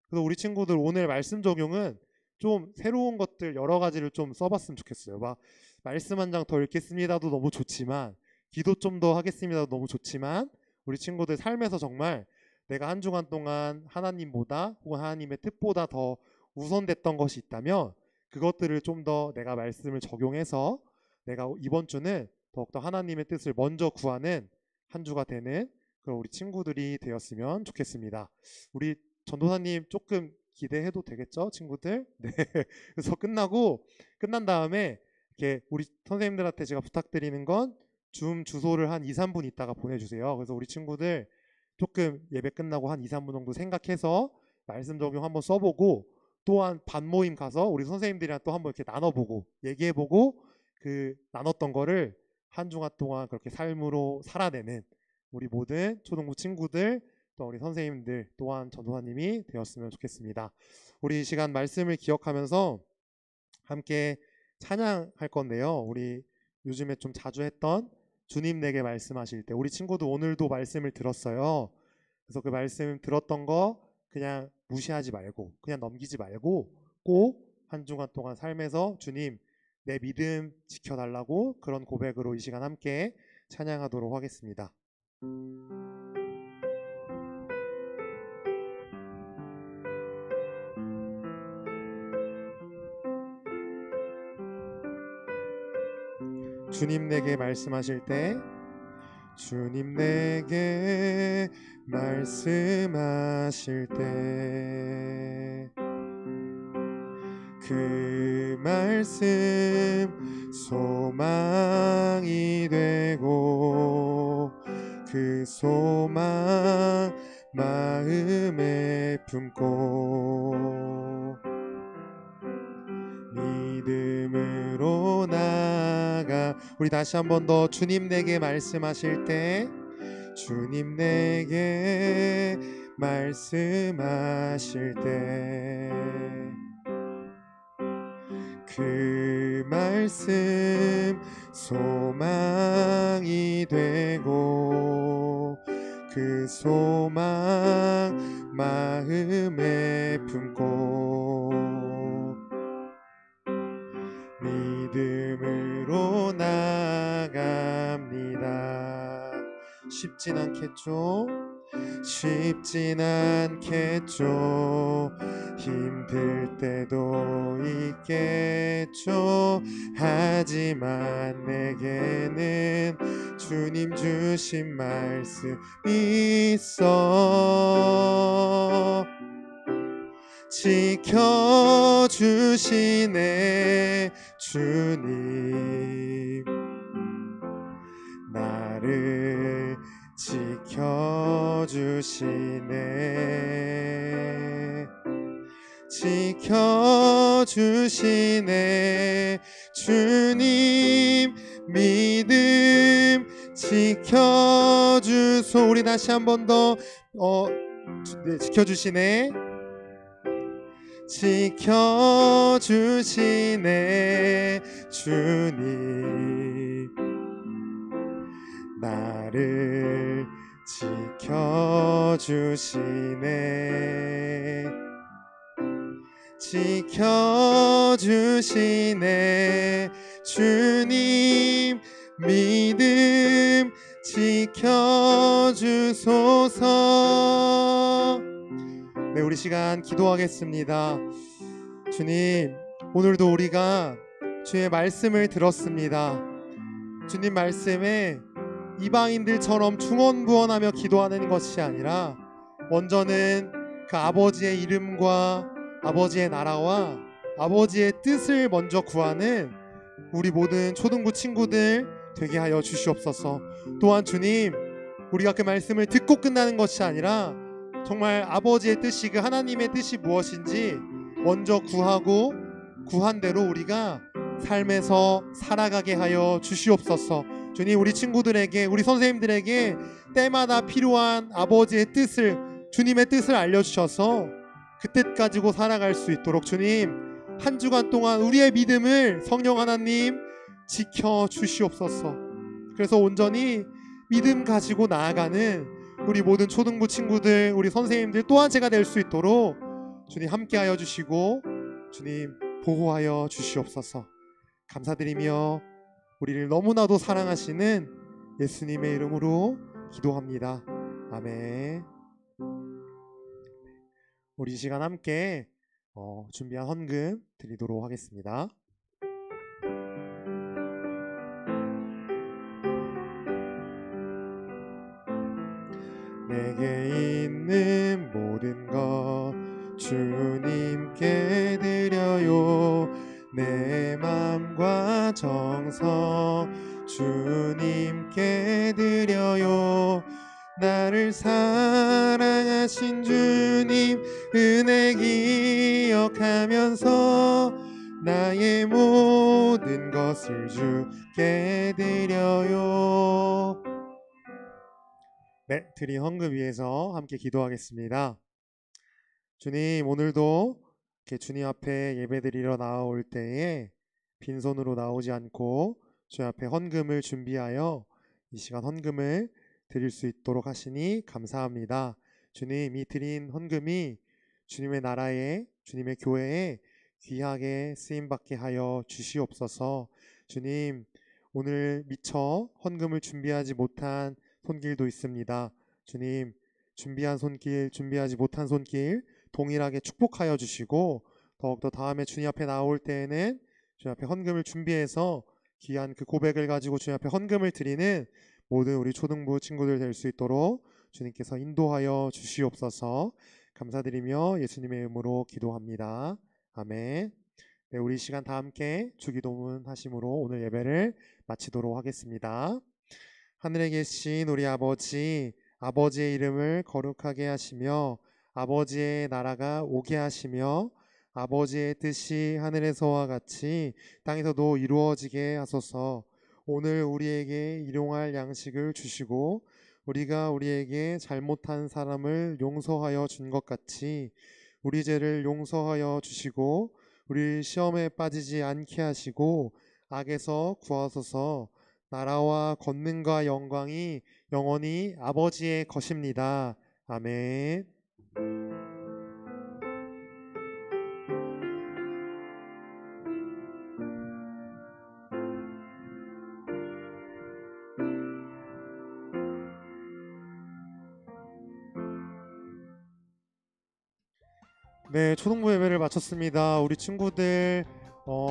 그래서 우리 친구들 오늘 말씀 적용은 좀 새로운 것들 여러 가지를 좀 써봤으면 좋겠어요. 막 말씀 한 장 더 읽겠습니다도 너무 좋지만 기도 좀 더 하겠습니다도 너무 좋지만 우리 친구들 삶에서 정말 내가 한 주간 동안 하나님보다 혹은 하나님의 뜻보다 더 우선됐던 것이 있다면 그것들을 좀 더 내가 말씀을 적용해서 내가 이번 주는 더욱더 하나님의 뜻을 먼저 구하는 한 주가 되는 그런 우리 친구들이 되었으면 좋겠습니다. 우리 전도사님 조금 기대해도 되겠죠, 친구들? 네. 그래서 끝난 다음에 이렇게 우리 선생님들한테 제가 부탁드리는 건 줌 주소를 한 2, 3분 있다가 보내주세요. 그래서 우리 친구들 조금 예배 끝나고 한 2, 3분 정도 생각해서 말씀 적용 한번 써보고 또한 반모임 가서 우리 선생님들이랑 또 한번 이렇게 나눠보고 얘기해보고 그 나눴던 거를 한 주간 동안 그렇게 삶으로 살아내는 우리 모든 초등부 친구들 또 우리 선생님들 또한 전도사님이 되었으면 좋겠습니다. 우리 이 시간 말씀을 기억하면서 함께 찬양할 건데요. 우리 요즘에 좀 자주 했던 주님 내게 말씀하실 때 우리 친구도 오늘도 말씀을 들었어요. 그래서 그 말씀 들었던 거 그냥 무시하지 말고 그냥 넘기지 말고 꼭 한 주간 동안 삶에서 주님 내 믿음 지켜달라고 그런 고백으로 이 시간 함께 찬양하도록 하겠습니다. 주님 내게 말씀하실 때 주님 내게 말씀하실 때 그 말씀 소망이 되고 그 소망 마음에 품고 믿음으로 나아가 우리 다시 한 번 더 주님 내게 말씀하실 때 주님 내게 말씀하실 때 그 말씀 소망이 되고 그 소망 마음에 품고 믿음으로 나아갑니다. 쉽진 않겠죠? 쉽진 않겠죠. 힘들 때도 있겠죠. 하지만 내게는 주님 주신 말씀 있어. 지켜주시네 주님 나를 지켜주시네 지켜주시네 주님 믿음 지켜주소 우리 다시 한 번 더 네, 지켜주시네 지켜주시네 주님 나를 지켜주시네 지켜주시네 주님 믿음 지켜주소서. 네, 우리 시간 기도하겠습니다. 주님, 오늘도 우리가 주의 말씀을 들었습니다. 주님 말씀에 이방인들처럼 중언부언하며 기도하는 것이 아니라 먼저는 그 아버지의 이름과 아버지의 나라와 아버지의 뜻을 먼저 구하는 우리 모든 초등부 친구들 되게 하여 주시옵소서. 또한 주님, 우리가 그 말씀을 듣고 끝나는 것이 아니라 정말 아버지의 뜻이 그 하나님의 뜻이 무엇인지 먼저 구하고 구한 대로 우리가 삶에서 살아가게 하여 주시옵소서. 주님, 우리 친구들에게 우리 선생님들에게 때마다 필요한 아버지의 뜻을 주님의 뜻을 알려주셔서 그 뜻 가지고 살아갈 수 있도록 주님 한 주간 동안 우리의 믿음을 성령 하나님 지켜주시옵소서. 그래서 온전히 믿음 가지고 나아가는 우리 모든 초등부 친구들 우리 선생님들 또한 제가 될 수 있도록 주님 함께하여 주시고 주님 보호하여 주시옵소서. 감사드리며 우리를 너무나도 사랑하시는 예수님의 이름으로 기도합니다. 아멘. 우리 이 시간 함께 준비한 헌금 드리도록 하겠습니다. 내게 있는 모든 것 주님께 드려요. 내 맘과 정성 주님께 드려요. 나를 사랑하신 주님 은혜 기억하면서 나의 모든 것을 주께 드려요. 네, 드린 헌금 위해서 함께 기도하겠습니다. 주님, 오늘도 이렇게 주님 앞에 예배드리러 나올 때에 빈손으로 나오지 않고 주님 앞에 헌금을 준비하여 이 시간 헌금을 드릴 수 있도록 하시니 감사합니다. 주님, 이 드린 헌금이 주님의 나라에, 주님의 교회에 귀하게 쓰임받게 하여 주시옵소서. 주님, 오늘 미처 헌금을 준비하지 못한 손길도 있습니다. 주님, 준비한 손길, 준비하지 못한 손길 동일하게 축복하여 주시고, 더욱더 다음에 주님 앞에 나올 때에는 주님 앞에 헌금을 준비해서 귀한 그 고백을 가지고 주님 앞에 헌금을 드리는 모든 우리 초등부 친구들 될 수 있도록 주님께서 인도하여 주시옵소서. 감사드리며 예수님의 이름으로 기도합니다. 아멘. 네, 우리 시간 다 함께 주기도문 하심으로 오늘 예배를 마치도록 하겠습니다. 하늘에 계신 우리 아버지, 아버지의 이름을 거룩하게 하시며 아버지의 나라가 오게 하시며 아버지의 뜻이 하늘에서와 같이 땅에서도 이루어지게 하소서. 오늘 우리에게 일용할 양식을 주시고 우리가 우리에게 잘못한 사람을 용서하여 준 것 같이 우리 죄를 용서하여 주시고 우리 시험에 빠지지 않게 하시고 악에서 구하소서. 나라와 권능과 영광이 영원히 아버지의 것입니다. 아멘. 네, 초등부 예배를 마쳤습니다. 우리 친구들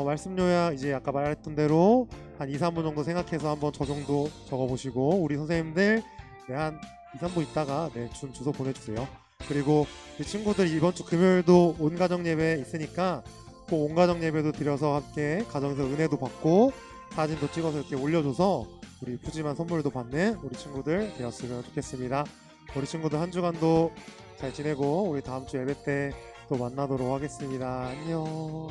말씀 요약 이제 아까 말했던 대로 한 2, 3분 정도 생각해서 한번 저 정도 적어보시고 우리 선생님들 한 2, 3분 있다가 주소 보내주세요. 그리고 우리 친구들 이번 주 금요일도 온가정 예배 있으니까 꼭 온가정 예배도 드려서 함께 가정에서 은혜도 받고 사진도 찍어서 이렇게 올려줘서 우리 푸짐한 선물도 받는 우리 친구들 되었으면 좋겠습니다. 우리 친구들 한 주간도 잘 지내고 우리 다음 주 예배 때 또 만나도록 하겠습니다. 안녕.